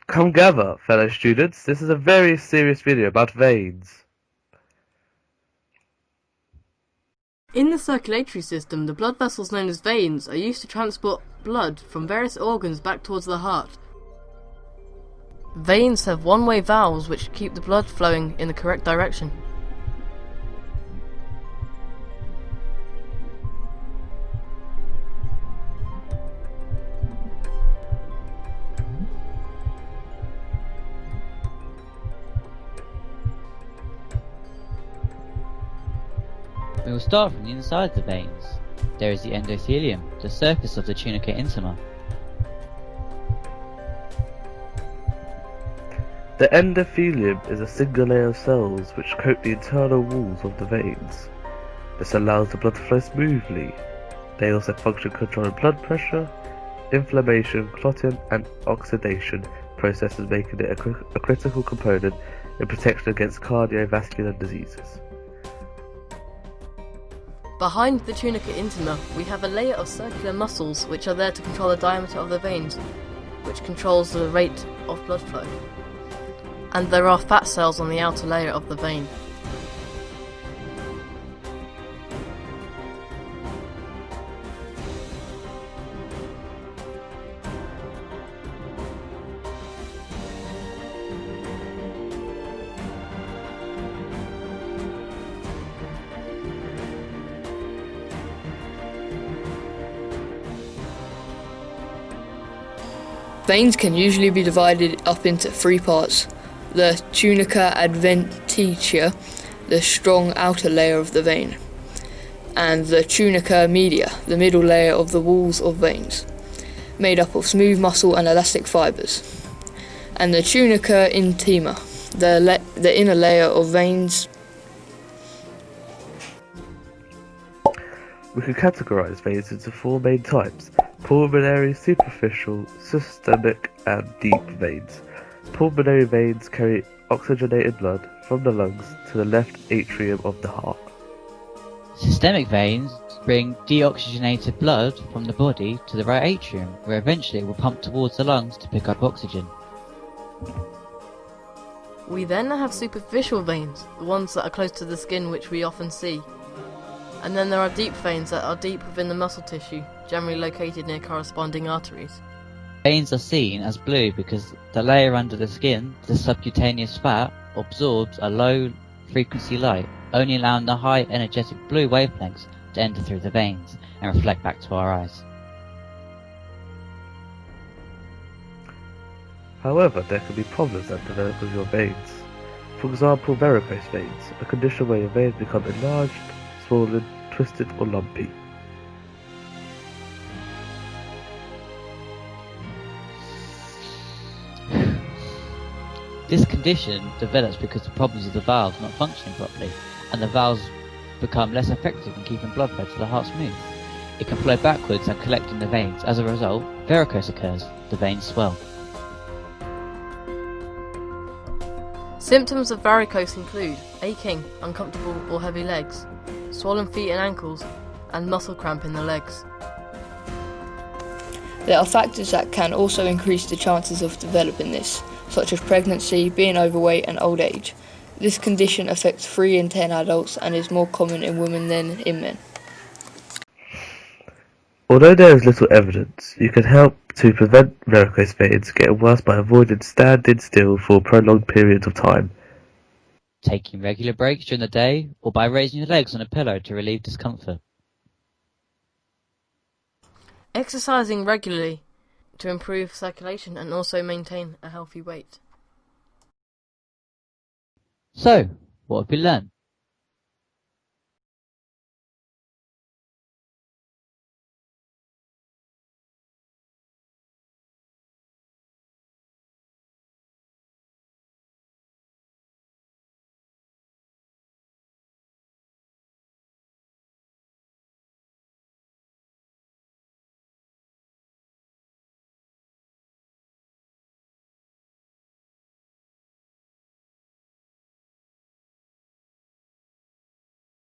Come gather, fellow students, this is a very serious video about veins. In the circulatory system, the blood vessels known as veins are used to transport blood from various organs back towards the heart. Veins have one-way valves which keep the blood flowing in the correct direction. We will start from the inside of the veins. There is the endothelium, the surface of the tunica intima. The endothelium is a single layer of cells which coat the internal walls of the veins. This allows the blood to flow smoothly. They also function controlling blood pressure, inflammation, clotting and oxidation processes, making it a critical component in protection against cardiovascular diseases. Behind the tunica intima, we have a layer of circular muscles which are there to control the diameter of the veins, which controls the rate of blood flow. And there are fat cells on the outer layer of the vein. Veins can usually be divided up into three parts: the tunica adventitia, the strong outer layer of the vein, and the tunica media, the middle layer of the walls of veins, made up of smooth muscle and elastic fibers, and the tunica intima, the inner layer of veins. We can categorize veins into four main types: pulmonary, superficial, systemic and deep veins. Pulmonary veins carry oxygenated blood from the lungs to the left atrium of the heart. Systemic veins bring deoxygenated blood from the body to the right atrium, where eventually it will pump towards the lungs to pick up oxygen. We then have superficial veins, the ones that are close to the skin, which we often see. And then there are deep veins that are deep within the muscle tissue, generally located near corresponding arteries. Veins are seen as blue because the layer under the skin, the subcutaneous fat, absorbs a low frequency light, only allowing the high energetic blue wavelengths to enter through the veins and reflect back to our eyes. However, there can be problems that develop with your veins. For example, varicose veins, a condition where your veins become enlarged, swollen, twisted or lumpy. This condition develops because the problems of the valves not functioning properly, and the valves become less effective in keeping blood flow to the heart smooth. It can flow backwards and collect in the veins. As a result, varicose occurs. The veins swell. Symptoms of varicose include aching, uncomfortable or heavy legs, swollen feet and ankles, and muscle cramp in the legs. There are factors that can also increase the chances of developing this, such as pregnancy, being overweight and old age. This condition affects 3 in 10 adults and is more common in women than in men. Although there is little evidence, you can help to prevent varicose veins getting worse by avoiding standing still for prolonged periods of time, Taking regular breaks during the day, or by raising your legs on a pillow to relieve discomfort. Exercising regularly to improve circulation and also maintain a healthy weight. So, what have we learned?